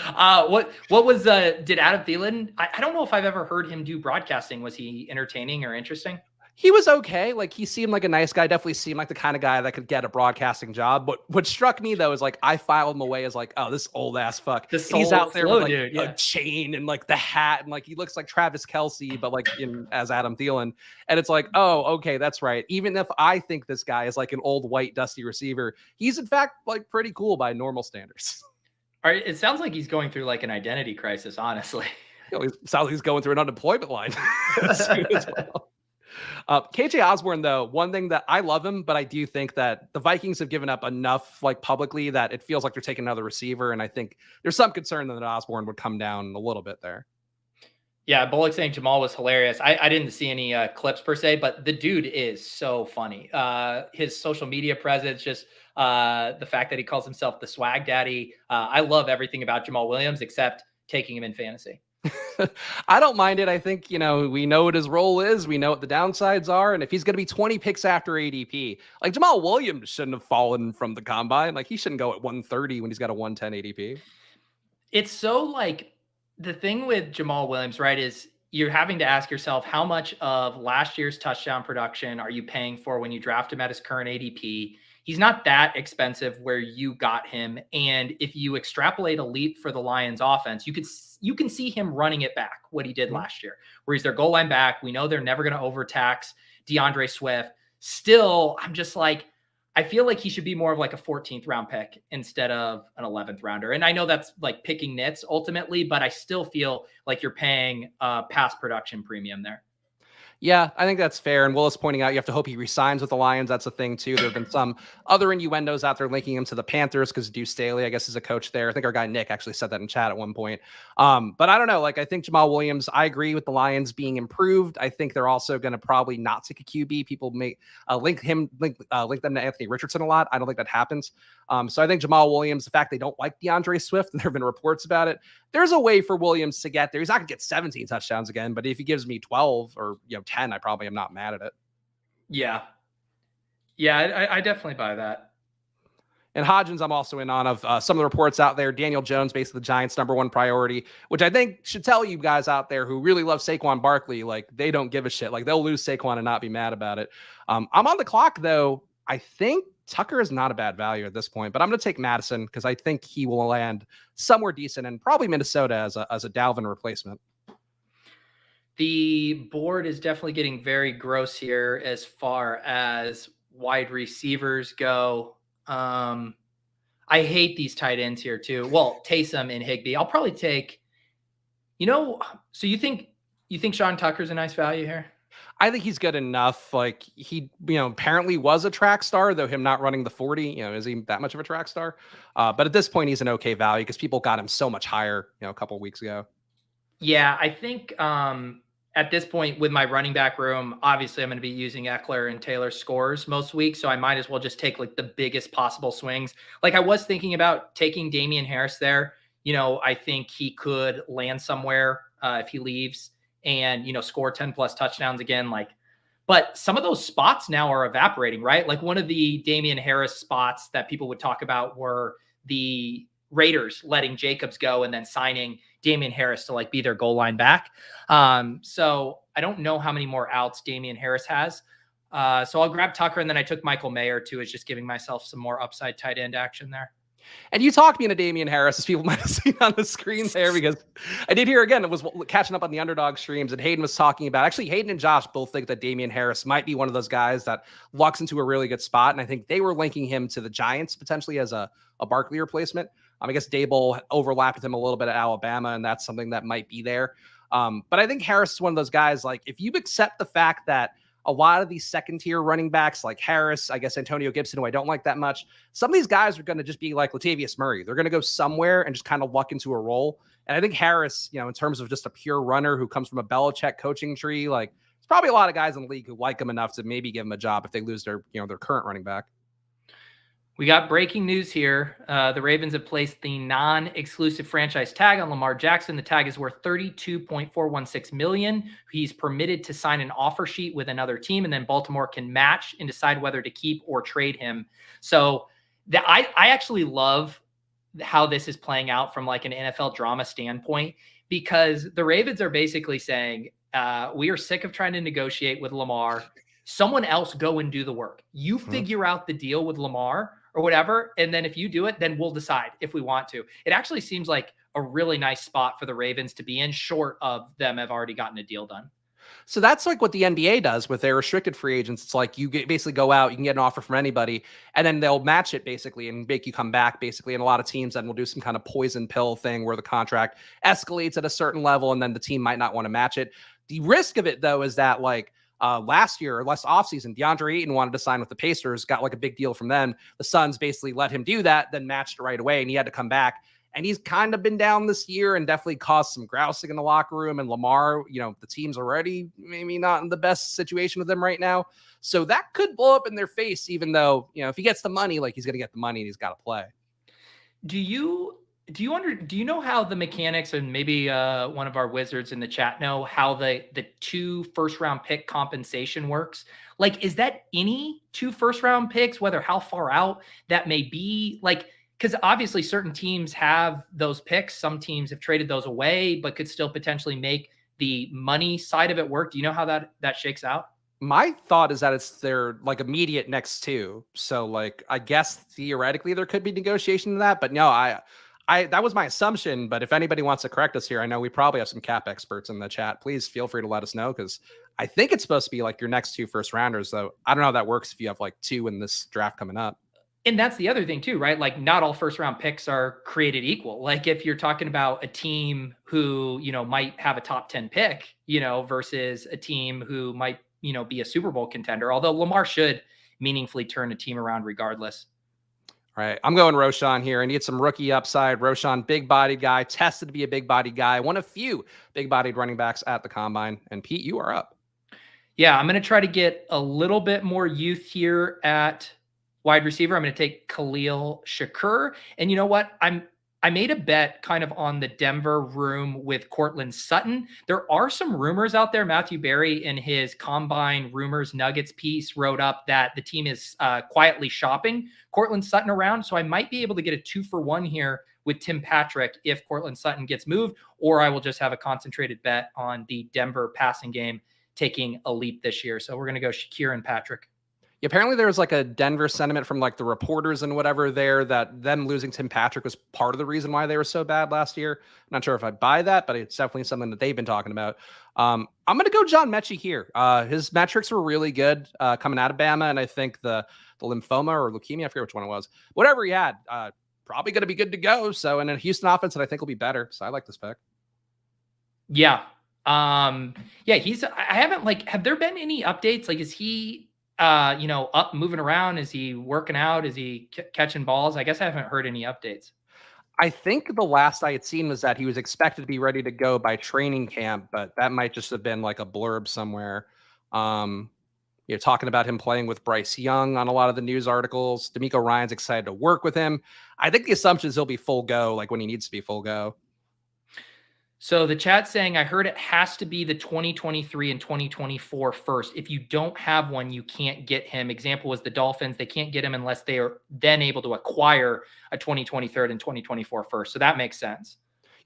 What was did Adam Thielen? I don't know if I've ever heard him do broadcasting. Was he entertaining or interesting? He was okay. Like he seemed like a nice guy. Definitely seemed like the kind of guy that could get a broadcasting job. But what struck me though is like I filed him away as like, oh, this old ass fuck. And he's out there with like dude, a chain and like the hat and like he looks like Travis Kelce, but like as Adam Thielen. And it's like, oh, okay, that's right. Even if I think this guy is like an old white dusty receiver, he's in fact like pretty cool by normal standards. All right, it sounds like he's going through like an identity crisis, honestly. It sounds like he's going through an unemployment line soon as well. KJ Osborne, though, one thing that I love him, but I do think that the Vikings have given up enough like publicly that it feels like they're taking another receiver. And I think there's some concern that Osborne would come down a little bit there. Yeah, Bullock saying Jamal was hilarious. I didn't see any clips per se, but the dude is so funny. His social media presence, just the fact that he calls himself the swag daddy. I love everything about Jamal Williams except taking him in fantasy. I don't mind it. I think, we know what his role is. We know what the downsides are. And if he's going to be 20 picks after ADP, like Jamal Williams shouldn't have fallen from the combine. Like he shouldn't go at 130 when he's got a 110 ADP. It's so like the thing with Jamal Williams, right, is you're having to ask yourself how much of last year's touchdown production are you paying for when you draft him at his current ADP? He's not that expensive where you got him. And if you extrapolate a leap for the Lions offense, you can see him running it back, what he did last year, where he's their goal line back. We know they're never going to overtax DeAndre Swift. Still, I'm just like, I feel like he should be more of like a 14th round pick instead of an 11th rounder. And I know that's like picking nits ultimately, but I still feel like you're paying a past production premium there. Yeah, I think that's fair. And Willis pointing out you have to hope he resigns with the Lions. That's a thing too. There have been some other innuendos out there linking him to the Panthers because Deuce Staley, I guess, is a coach there. I think our guy Nick actually said that in chat at one point. But I don't know. Like, I think Jamal Williams, I agree with the Lions being improved. I think they're also going to probably not take a QB. People may link them to Anthony Richardson a lot. I don't think that happens. So I think Jamal Williams, the fact they don't like DeAndre Swift, and there have been reports about it, there's a way for Williams to get there. He's not going to get 17 touchdowns again, but if he gives me 12 or 10, I probably am not mad at it. Yeah. Yeah, I definitely buy that. And Hodgins, I'm also in on of some of the reports out there. Daniel Jones, basically the Giants' #1 priority, which I think should tell you guys out there who really love Saquon Barkley, like they don't give a shit. Like they'll lose Saquon and not be mad about it. I'm on the clock though. I think Tucker is not a bad value at this point, but I'm going to take Madison because I think he will land somewhere decent and probably Minnesota as a Dalvin replacement. The board is definitely getting very gross here as far as wide receivers go. I hate these tight ends here too. Well, Taysom and Higbee. I'll probably take, so you think Sean Tucker's a nice value here? I think he's good enough. Like he, apparently was a track star, though him not running the 40, is he that much of a track star? But at this point, he's an okay value because people got him so much higher, a couple of weeks ago. Yeah, I think at this point with my running back room, obviously I'm going to be using Eckler and Taylor scores most weeks. So I might as well just take like the biggest possible swings. Like I was thinking about taking Damian Harris there. I think he could land somewhere if he leaves and, score 10 plus touchdowns again. But some of those spots now are evaporating, right? Like one of the Damian Harris spots that people would talk about were the Raiders letting Jacobs go and then signing Damian Harris to be their goal line back. So I don't know how many more outs Damian Harris has. So I'll grab Tucker, and then I took Michael Mayer too, as just giving myself some more upside tight end action there. And you talked me into Damian Harris, as people might have seen on the screen there, because I did hear again, it was catching up on the Underdog streams, and Hayden was talking about, actually Hayden and Josh both think that Damian Harris might be one of those guys that lucks into a really good spot. And I think they were linking him to the Giants potentially as a Barkley replacement. I guess Dable overlapped with him a little bit at Alabama, and that's something that might be there. But I think Harris is one of those guys, like if you accept the fact that a lot of these second tier running backs like Harris, I guess Antonio Gibson, who I don't like that much, some of these guys are going to just be like Latavius Murray. They're going to go somewhere and just kind of luck into a role. And I think Harris, in terms of just a pure runner who comes from a Belichick coaching tree, like there's probably a lot of guys in the league who like him enough to maybe give him a job if they lose their current running back. We got breaking news here. The Ravens have placed the non-exclusive franchise tag on Lamar Jackson. The tag is worth $32.416 million. He's permitted to sign an offer sheet with another team, and then Baltimore can match and decide whether to keep or trade him. So I actually love how this is playing out from like an NFL drama standpoint, because the Ravens are basically saying, we are sick of trying to negotiate with Lamar. Someone else go and do the work. You figure out the deal with Lamar or whatever. And then if you do it, then we'll decide if we want to. It actually seems like a really nice spot for the Ravens to be in, short of them have already gotten a deal done. So that's like what the NBA does with their restricted free agents. It's like you basically go out, you can get an offer from anybody, and then they'll match it basically and make you come back basically. And a lot of teams then will do some kind of poison pill thing where the contract escalates at a certain level and then the team might not want to match it. The risk of it though is that last year or last offseason, DeAndre Ayton wanted to sign with the Pacers, got like a big deal from them. The Suns basically let him do that, then matched it right away, and he had to come back. And he's kind of been down this year and definitely caused some grousing in the locker room. And Lamar, the team's already maybe not in the best situation with them right now. So that could blow up in their face, even though, if he gets the money, like he's going to get the money and he's got to play. Do you know how the mechanics, and maybe one of our wizards in the chat know how the 2 first-round pick compensation works? Like, is that any 2 first-round picks, whether how far out that may be? Like, because obviously certain teams have those picks. Some teams have traded those away, but could still potentially make the money side of it work. Do you know how that shakes out? My thought is that it's their immediate next 2. So I guess theoretically there could be negotiation in that, but no, I that was my assumption. But if anybody wants to correct us here, I know we probably have some cap experts in the chat. Please feel free to let us know, because I think it's supposed to be your next 2 first rounders, though. I don't know how that works if you have 2 in this draft coming up. And that's the other thing too, right? Like not all first round picks are created equal. Like if you're talking about a team who, might have a top 10 pick, versus a team who might, be a Super Bowl contender, although Lamar should meaningfully turn a team around regardless. All right, I'm going Roshan here. I need some rookie upside. Roshan, big bodied guy, tested to be a big bodied guy, one of few big bodied running backs at the combine. And Pete, you are up. Yeah, I'm going to try to get a little bit more youth here at wide receiver. I'm going to take Khalil Shakur. And you know what? I made a bet kind of on the Denver room with Cortland Sutton. There are some rumors out there. Matthew Berry in his Combine Rumors Nuggets piece wrote up that the team is quietly shopping Cortland Sutton around. So I might be able to get a 2-for-1 here with Tim Patrick if Cortland Sutton gets moved, or I will just have a concentrated bet on the Denver passing game taking a leap this year. So we're going to go Shakir and Patrick. Yeah, apparently there was like a Denver sentiment from like the reporters and whatever there that them losing Tim Patrick was part of the reason why they were so bad last year. I'm not sure if I buy that, but it's definitely something that they've been talking about. I'm going to go John Mechie here. His metrics were really good coming out of Bama, and I think the lymphoma or leukemia, I forget which one it was, whatever he had, probably going to be good to go. So in a Houston offense that I think will be better. So I like this pick. Yeah. Yeah, I haven't have there been any updates? Like, is he, up moving around? Is he working out? Is he catching balls? I guess I haven't heard any updates. I think the last I had seen was that he was expected to be ready to go by training camp, but that might just have been like a blurb somewhere. You're talking about him playing with Bryce Young on a lot of the news articles. D'Amico Ryan's excited to work with him. I think the assumption is he'll be full go, like when he needs to be full go. So the chat's saying, I heard it has to be the 2023 and 2024 first. If you don't have one, you can't get him. Example was the Dolphins. They can't get him unless they are then able to acquire a 2023 and 2024 first. So that makes sense.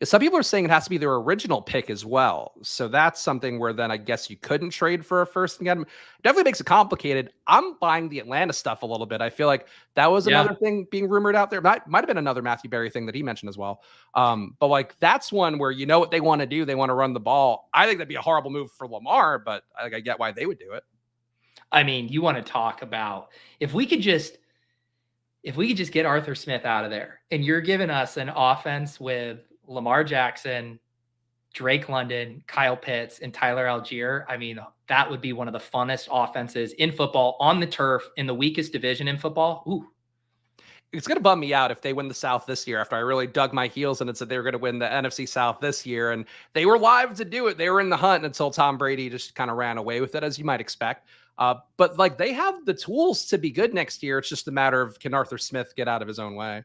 Some people are saying it has to be their original pick as well. So that's something where then I guess you couldn't trade for a first again. Definitely makes it complicated. I'm buying the Atlanta stuff a little bit. I feel like that was another thing being rumored out there. Might have been another Matthew Berry thing that he mentioned as well. But like that's one where you know what they want to do. They want to run the ball. I think that'd be a horrible move for Lamar, but I get why they would do it. I mean, you want to talk about if we could just get Arthur Smith out of there, and you're giving us an offense with Lamar Jackson, Drake London, Kyle Pitts, and Tyler Algier. I mean, that would be one of the funnest offenses in football on the turf in the weakest division in football. Ooh. It's going to bum me out if they win the South this year after I really dug my heels and it said they were going to win the NFC South this year. And they were live to do it. They were in the hunt until Tom Brady just kind of ran away with it, as you might expect. But like they have the tools to be good next year. It's just a matter of can Arthur Smith get out of his own way?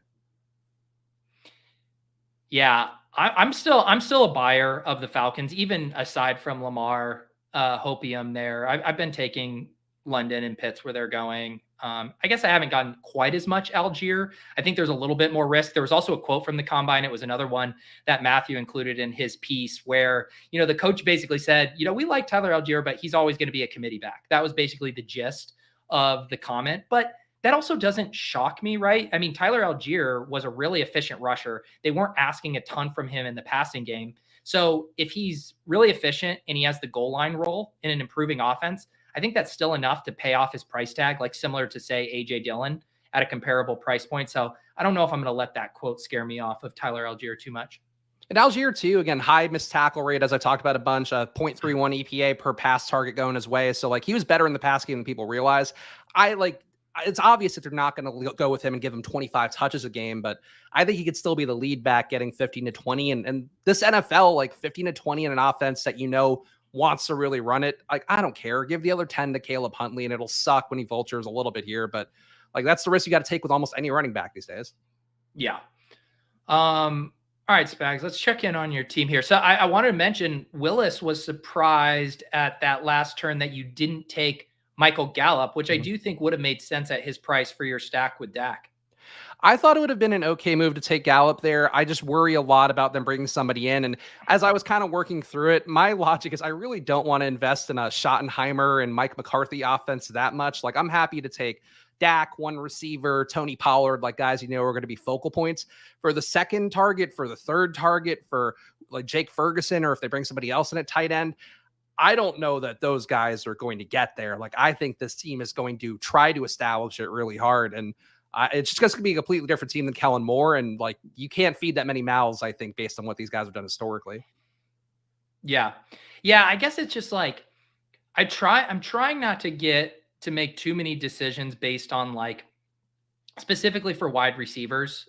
Yeah, I'm still a buyer of the Falcons, even aside from Lamar Hopium there. I've been taking London and Pitts where they're going. I guess I haven't gotten quite as much Algier. I think there's a little bit more risk. There was also a quote from the combine. It was another one that Matthew included in his piece where, the coach basically said, we like Tyler Algier, but he's always going to be a committee back. That was basically the gist of the comment. But that also doesn't shock me, right? I mean, Tyler Algier was a really efficient rusher. They weren't asking a ton from him in the passing game. So if he's really efficient and he has the goal line role in an improving offense, I think that's still enough to pay off his price tag, like similar to, say, A.J. Dillon at a comparable price point. So I don't know if I'm going to let that quote scare me off of Tyler Algier too much. And Algier, too, again, high missed tackle rate, as I talked about a bunch, 0.31 EPA per pass target going his way. So, like, he was better in the pass game than people realize. It's obvious that they're not going to go with him and give him 25 touches a game, but I think he could still be the lead back getting 15 to 20. And this NFL, like 15 to 20 in an offense that wants to really run it. Like, I don't care. Give the other 10 to Caleb Huntley, and it'll suck when he vultures a little bit here. But like, that's the risk you got to take with almost any running back these days. Yeah. All right, Spags, let's check in on your team here. So I wanted to mention Willis was surprised at that last turn that you didn't take Michael Gallup, which I do think would have made sense at his price for your stack with Dak. I thought it would have been an okay move to take Gallup there. I just worry a lot about them bringing somebody in. And as I was kind of working through it, my logic is I really don't want to invest in a Schottenheimer and Mike McCarthy offense that much. Like, I'm happy to take Dak, one receiver, Tony Pollard, like guys are going to be focal points for the second target, for the third target, for like Jake Ferguson, or if they bring somebody else in at tight end. I don't know that those guys are going to get there. Like, I think this team is going to try to establish it really hard. And It's just going to be a completely different team than Kellen Moore. And like, you can't feed that many mouths, I think, based on what these guys have done historically. Yeah. Yeah. I guess it's just like, I'm trying not to make too many decisions based on like, specifically for wide receivers,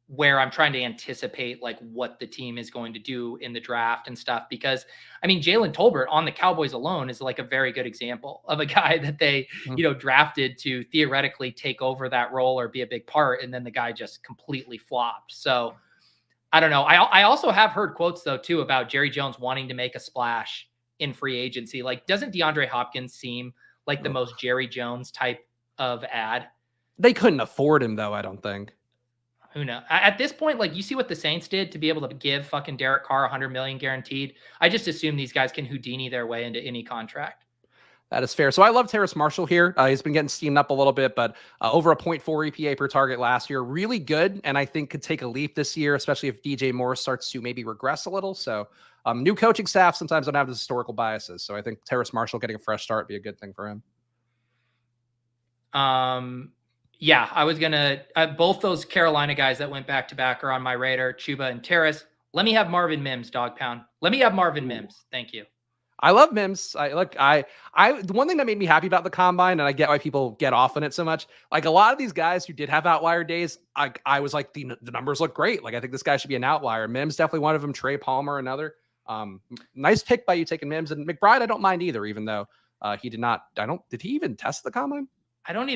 where I'm trying to anticipate like what the team is going to do in the draft and stuff. Because I mean, Jalen Tolbert on the Cowboys alone is like a very good example of a guy that they, drafted to theoretically take over that role or be a big part. And then the guy just completely flopped. So I don't know. I also have heard quotes though, too, about Jerry Jones wanting to make a splash in free agency. Like, doesn't DeAndre Hopkins seem like the most Jerry Jones type of ad? They couldn't afford him though, I don't think. Who knows? At this point, like you see what the Saints did to be able to give fucking Derek Carr 100 million guaranteed. I just assume these guys can Houdini their way into any contract. That is fair. So I love Terrace Marshall here. He's been getting steamed up a little bit, but over a 0.4 EPA per target last year, really good. And I think could take a leap this year, especially if DJ Moore starts to maybe regress a little. So new coaching staff sometimes don't have the historical biases. So I think Terrace Marshall getting a fresh start would be a good thing for him. Yeah, I was going to, both those Carolina guys that went back to back are on my radar, Chuba and Terrace. Let me have Marvin Mims, dog pound. Let me have Marvin Mims. Thank you. I love Mims. The one thing that made me happy about the combine, and I get why people get off on it so much. Like a lot of these guys who did have outlier days, I was like, the numbers look great. Like I think this guy should be an outlier. Mims definitely one of them. Trey Palmer, another. Nice pick by you taking Mims, and McBride. I don't mind either, even though he did not. Did he even test the combine? I don't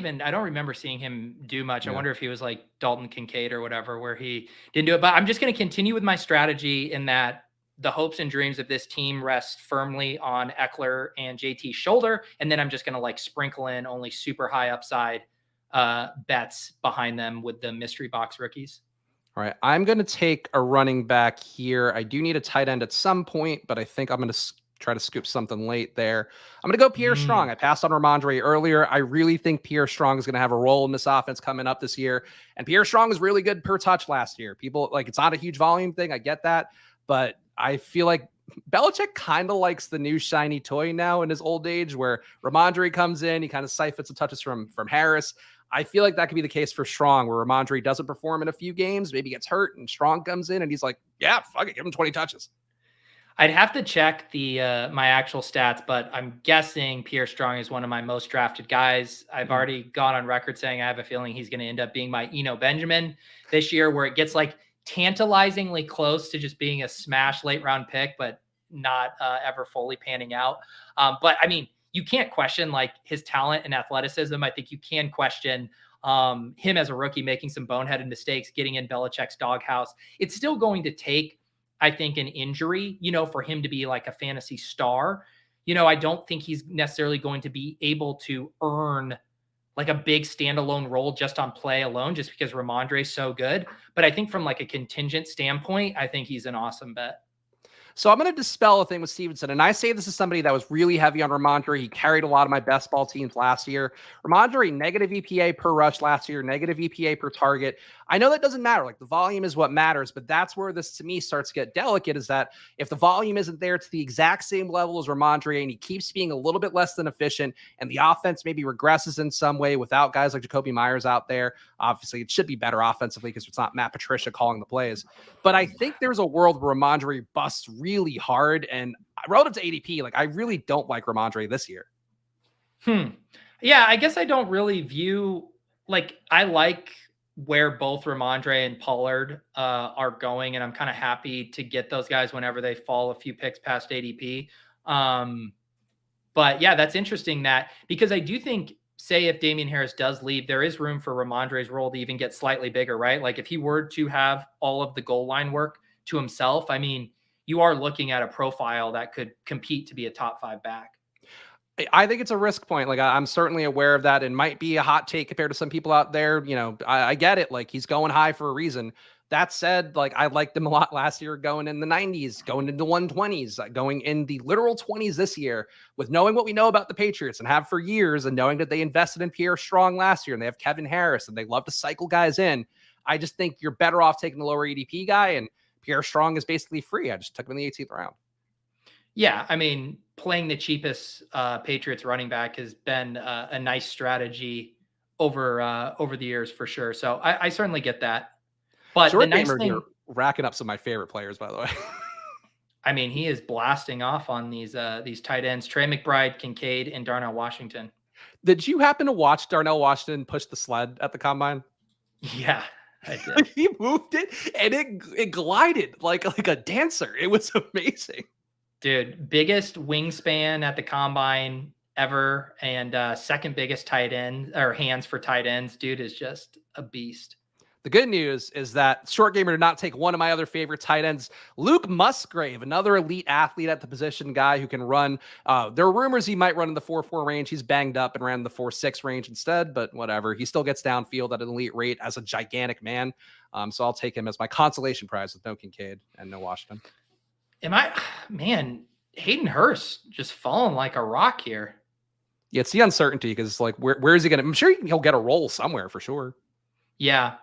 remember seeing him do much. Yeah. I wonder if he was like Dalton Kincaid or whatever, where he didn't do it. But I'm just going to continue with my strategy in that the hopes and dreams of this team rest firmly on Eckler and JT's shoulder. And then I'm just going to like sprinkle in only super high upside bets behind them with the mystery box rookies. All right. I'm going to take a running back here. I do need a tight end at some point, but I think I'm going to try to scoop something late there. I'm going to go Pierre Strong. I passed on Ramondre earlier. I really think Pierre Strong is going to have a role in this offense coming up this year. And Pierre Strong is really good per touch last year. People like, it's not a huge volume thing. I get that. But I feel like Belichick kind of likes the new shiny toy now in his old age where Ramondre comes in, he kind of siphons some touches from Harris. I feel like that could be the case for Strong, where Ramondre doesn't perform in a few games, maybe gets hurt, and Strong comes in and he's like, yeah, fuck it, give him 20 touches. I'd have to check the my actual stats, but I'm guessing Pierre Strong is one of my most drafted guys. I've already gone on record saying I have a feeling he's going to end up being my Eno Benjamin this year, where it gets like tantalizingly close to just being a smash late round pick, but not ever fully panning out. But I mean, you can't question like his talent and athleticism. I think you can question him as a rookie making some boneheaded mistakes, getting in Belichick's doghouse. It's still going to take, I think, an injury, for him to be like a fantasy star. I don't think he's necessarily going to be able to earn like a big standalone role just on play alone, just because Ramondre is so good. But I think from like a contingent standpoint, I think he's an awesome bet. So I'm going to dispel a thing with Stevenson. And I say this is somebody that was really heavy on Ramondre. He carried a lot of my best ball teams last year. Ramondre, negative EPA per rush last year, negative EPA per target. I know that doesn't matter. Like the volume is what matters, but that's where this to me starts to get delicate, is that if the volume isn't there to the exact same level as Ramondre and he keeps being a little bit less than efficient and the offense maybe regresses in some way without guys like Jacoby Myers out there, obviously it should be better offensively because it's not Matt Patricia calling the plays. But I think there's a world where Ramondre busts really hard, and relative to ADP, like I really don't like Ramondre this year. Yeah, I guess I don't really view, like, I like where both Ramondre and Pollard are going, and I'm kind of happy to get those guys whenever they fall a few picks past ADP. But yeah, that's interesting that, because I do think, say if Damian Harris does leave, there is room for Ramondre's role to even get slightly bigger, right? Like if he were to have all of the goal line work to himself, I mean, you are looking at a profile that could compete to be a top 5 back. I think it's a risk point. Like I'm certainly aware of that, and might be a hot take compared to some people out there. I get it. Like he's going high for a reason. That said, like I liked him a lot last year, going in the 90s, going into 120s, going in the literal 20s this year, with knowing what we know about the Patriots and have for years, and knowing that they invested in Pierre Strong last year and they have Kevin Harris and they love to cycle guys in. I just think you're better off taking the lower ADP guy, and Pierre Strong is basically free. I just took him in the 18th round. Yeah, I mean, playing the cheapest Patriots running back has been a nice strategy over the years for sure. So I certainly get that. But the Short nice gamer here thing, racking up some of my favorite players, by the way. I mean, he is blasting off on these tight ends: Trey McBride, Kincaid, and Darnell Washington. Did you happen to watch Darnell Washington push the sled at the combine? Yeah, I did. He moved it and it glided like a dancer. It was amazing. Dude, biggest wingspan at the combine ever, and second biggest tight end or hands for tight ends. Dude is just a beast. The good news is that Short Gamer did not take one of my other favorite tight ends, Luke Musgrave, another elite athlete at the position, guy who can run. There are rumors he might run in the 4.4 range. He's banged up and ran the 4.6 range instead, but whatever. He still gets downfield at an elite rate as a gigantic man. So I'll take him as my consolation prize with no Kincaid and no Washington. Man, Hayden Hurst just falling like a rock here. Yeah, it's the uncertainty because it's like, where is he going to? I'm sure he'll get a role somewhere for sure. Yeah.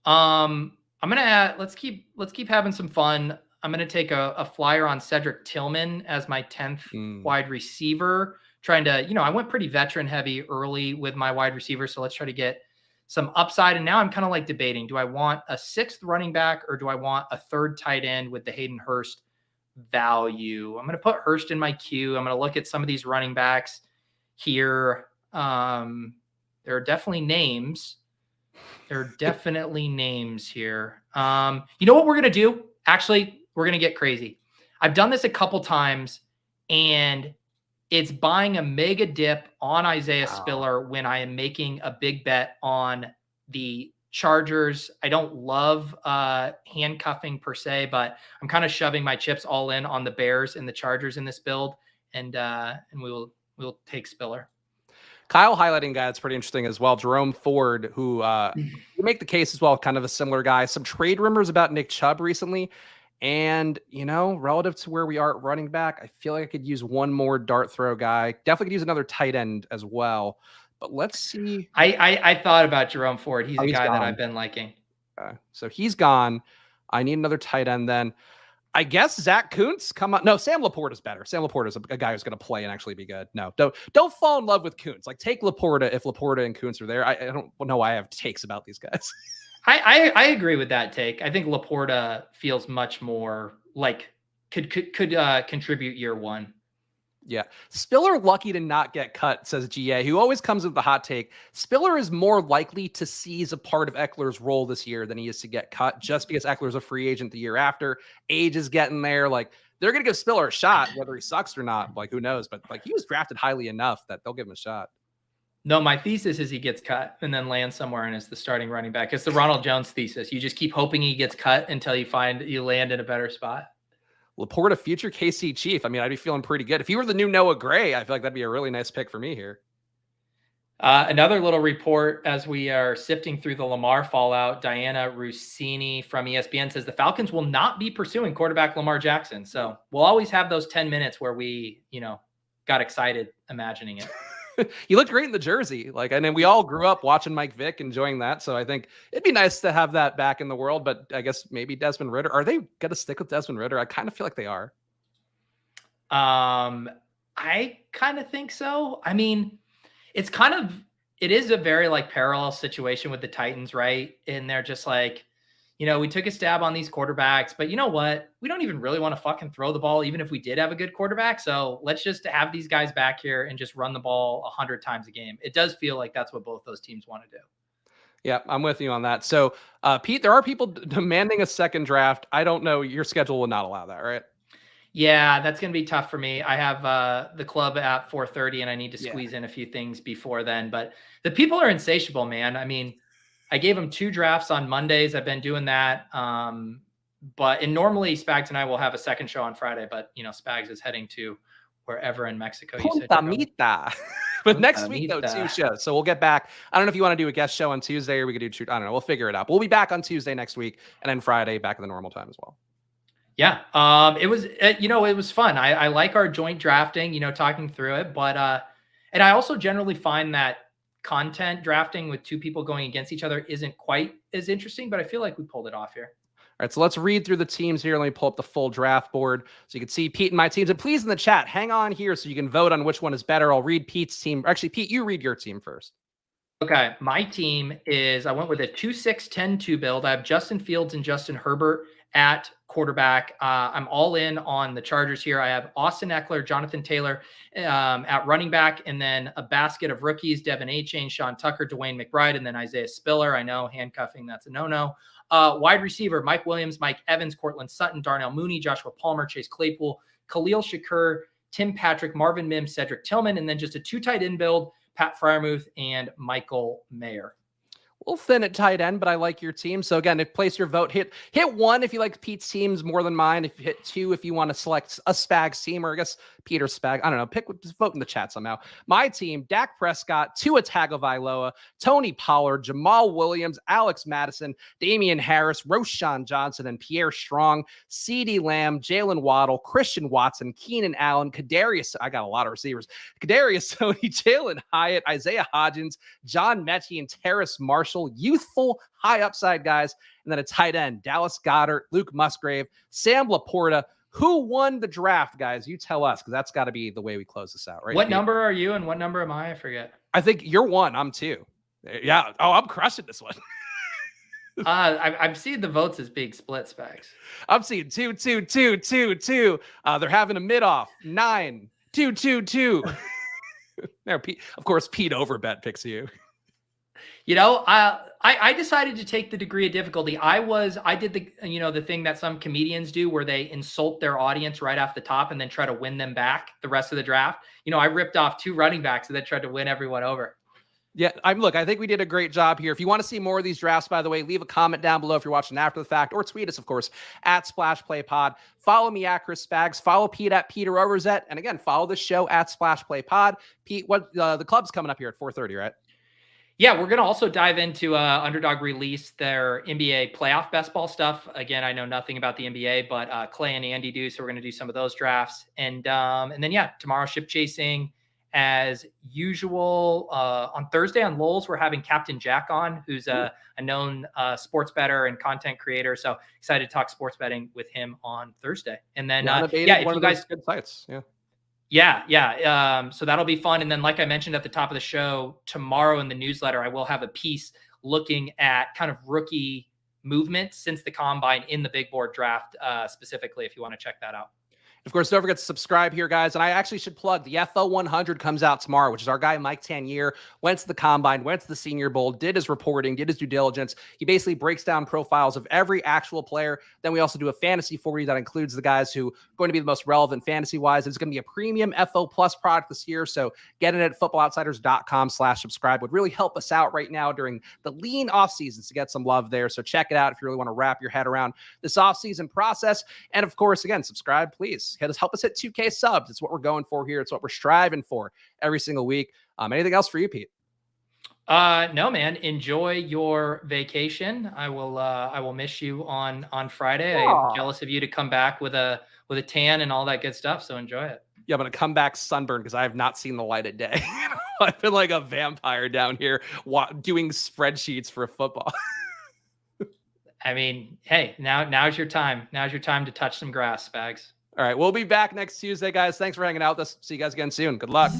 I'm gonna add. Let's keep having some fun. I'm gonna take a flyer on Cedric Tillman as my 10th wide receiver. Trying to, I went pretty veteran heavy early with my wide receiver, so let's try to get some upside. And now I'm kind of like debating: do I want a 6th running back or do I want a 3rd tight end with the Hayden Hurst value? I'm gonna put Hurst in my queue. I'm gonna look at some of these running backs here. There are definitely names. There are definitely names here. You know what we're going to do? Actually, we're going to get crazy. I've done this a couple times, and it's buying a mega dip on Isaiah Spiller when I am making a big bet on the Chargers. I don't love handcuffing per se, but I'm kind of shoving my chips all in on the Bears and the Chargers in this build, and we'll take Spiller. Kyle highlighting a guy that's pretty interesting as well. Jerome Ford, who you make the case as well, kind of a similar guy. Some trade rumors about Nick Chubb recently. And, relative to where we are at running back, I feel like I could use one more dart throw guy. Definitely could use another tight end as well. But let's see. I thought about Jerome Ford. He's a guy gone. that I've been liking. So he's gone. I need another tight end then. I guess Zach Kuntz, come on. No, Sam Laporta is better. Sam Laporta is a guy who's going to play and actually be good. No, don't fall in love with Kuntz. Like, take Laporta if Laporta and Kuntz are there. I don't know why I have takes about these guys. I agree with that take. I think Laporta feels much more like could contribute year one. Yeah. Spiller lucky to not get cut, says GA, who always comes with the hot take. Spiller is more likely to seize a part of Eckler's role this year than he is to get cut, just because Eckler's a free agent the year after. Age is getting there. Like, they're going to give Spiller a shot, whether he sucks or not. Like, who knows? But like, he was drafted highly enough that they'll give him a shot. No, my thesis is he gets cut and then lands somewhere and is the starting running back. It's the Ronald Jones thesis. You just keep hoping he gets cut until you land in a better spot. Laporta, future KC Chief. I mean, I'd be feeling pretty good. If he were the new Noah Gray, I feel like that'd be a really nice pick for me here. Another little report as we are sifting through the Lamar fallout. Diana Rossini from ESPN says the Falcons will not be pursuing quarterback Lamar Jackson. So we'll always have those 10 minutes where we, got excited imagining it. He looked great in the jersey. And then we all grew up watching Mike Vick, enjoying that. So I think it'd be nice to have that back in the world, but I guess maybe Desmond Ridder. Are they going to stick with Desmond Ridder? I kind of feel like they are. I kind of think so. I mean, it is a very parallel situation with the Titans, right? And they're just like, we took a stab on these quarterbacks, but you know what? We don't even really want to fucking throw the ball, even if we did have a good quarterback. So let's just have these guys back here and just run the ball 100 times a game. It does feel like that's what both those teams want to do. Yeah, I'm with you on that. So, Pete, there are people demanding a second draft. I don't know. Your schedule will not allow that, right? Yeah, that's going to be tough for me. I have the club at 4:30 and I need to squeeze in a few things before then, but the people are insatiable, man. I mean, I gave them 2 drafts on Mondays. I've been doing that. And normally Spags and I will have a second show on Friday, but Spags is heading to wherever in Mexico. Punta Mita. But next week, though, 2 shows. So we'll get back. I don't know if you want to do a guest show on Tuesday or we could do, I don't know. We'll figure it out. But we'll be back on Tuesday next week and then Friday back at the normal time as well. Yeah. It was, it was fun. I like our joint drafting, talking through it, but, and I also generally find that content drafting with 2 people going against each other isn't quite as interesting, but I feel like we pulled it off here. All right, so let's read through the teams here. Let me pull up the full draft board so you can see Pete and my teams. And please, in the chat, hang on here so you can vote on which one is better. I'll read Pete's team. Actually, Pete, you read your team first. Okay, my team is I went with a 2-6-10-2 build. I have Justin Fields and Justin Herbert at quarterback. I'm all in on the Chargers here. I have Austin Eckler, Jonathan Taylor at running back, and then a basket of rookies: Devin Achane, Sean Tucker, Dwayne McBride, and then Isaiah Spiller. I know handcuffing, that's a no-no. Wide receiver: Mike Williams, Mike Evans, Cortland Sutton, Darnell Mooney, Joshua Palmer, Chase Claypool, Khalil Shakur, Tim Patrick, Marvin Mims, Cedric Tillman, and then just a 2 tight end build: Pat Fryermuth and Michael Mayer. We'll thin at tight end, but I like your team. So again, if place your vote, hit 1 if you like Pete's teams more than mine. If you hit 2 if you want to select a Spags team, or I guess Peter Spag. I don't know. Just vote in the chat somehow. My team: Dak Prescott, Tua Tagovailoa, Tony Pollard, Jamal Williams, Alex Madison, Damian Harris, Roshan Johnson, and Pierre Strong, CeeDee Lamb, Jalen Waddle, Christian Watson, Keenan Allen, Kadarius. I got a lot of receivers. Kadarius Toney, Jalen Hyatt, Isaiah Hodgins, John Mechie, and Terrace Marshall. Youthful, high upside guys. And then a tight end: Dallas Goedert, Luke Musgrave, Sam Laporta. Who won the draft, guys? You tell us, because that's got to be the way we close this out, right? What number are you and what number am I? I forget. I think you're 1. I'm 2. Yeah. Oh, I'm crushing this one. I'm seeing the votes as being split, Spags. I'm seeing 2, 2, 2, 2, 2. They're having a mid-off. 9, 2, 2, 2. There, Pete, of course, Pete Overbet picks you. You know, I decided to take the degree of difficulty. I did the thing that some comedians do where they insult their audience right off the top and then try to win them back the rest of the draft. I ripped off 2 running backs and then tried to win everyone over. Yeah, I think we did a great job here. If you want to see more of these drafts, by the way, leave a comment down below if you're watching after the fact, or tweet us, of course, at SplashPlayPod. Follow me at Chris Spags. Follow Pete at Peter Overzet. And again, follow the show at SplashPlayPod. Pete, what the club's coming up here at 4:30, right? Yeah, we're going to also dive into Underdog release their NBA playoff best ball stuff. Again, I know nothing about the NBA, but Clay and Andy do, so we're going to do some of those drafts. And then, yeah, tomorrow ship chasing as usual. On Thursday on Lowell's, we're having Captain Jack on, who's a known sports bettor and content creator. So excited to talk sports betting with him on Thursday. And then, if you guys, good sites, Yeah. So that'll be fun. And then, like I mentioned at the top of the show, tomorrow in the newsletter, I will have a piece looking at kind of rookie movement since the combine in the big board draft, specifically, if you want to check that out. Of course, don't forget to subscribe here, guys. And I actually should plug the FO 100 comes out tomorrow, which is our guy, Mike Tanier, went to the combine, went to the Senior Bowl, did his reporting, did his due diligence. He basically breaks down profiles of every actual player. Then we also do a fantasy 40 that includes the guys who are going to be the most relevant fantasy-wise. It's going to be a premium FO Plus product this year. So get it at footballoutsiders.com/subscribe. Would really help us out right now during the lean off seasons to get some love there. So check it out if you really want to wrap your head around this off-season process. And of course, again, subscribe, please. Help us hit 2K subs. It's what we're going for here. It's what we're striving for every single week. Anything else for you, Pete? No, man. Enjoy your vacation. I will miss you on Friday. Aww. I'm jealous of you to come back with a tan and all that good stuff. So enjoy it. Yeah, I'm going to come back sunburned because I have not seen the light of day. I've been like a vampire down here doing spreadsheets for football. I mean, hey, now's your time. Now's your time to touch some grass, Spags. All right, we'll be back next Tuesday, guys. Thanks for hanging out with us. See you guys again soon. Good luck.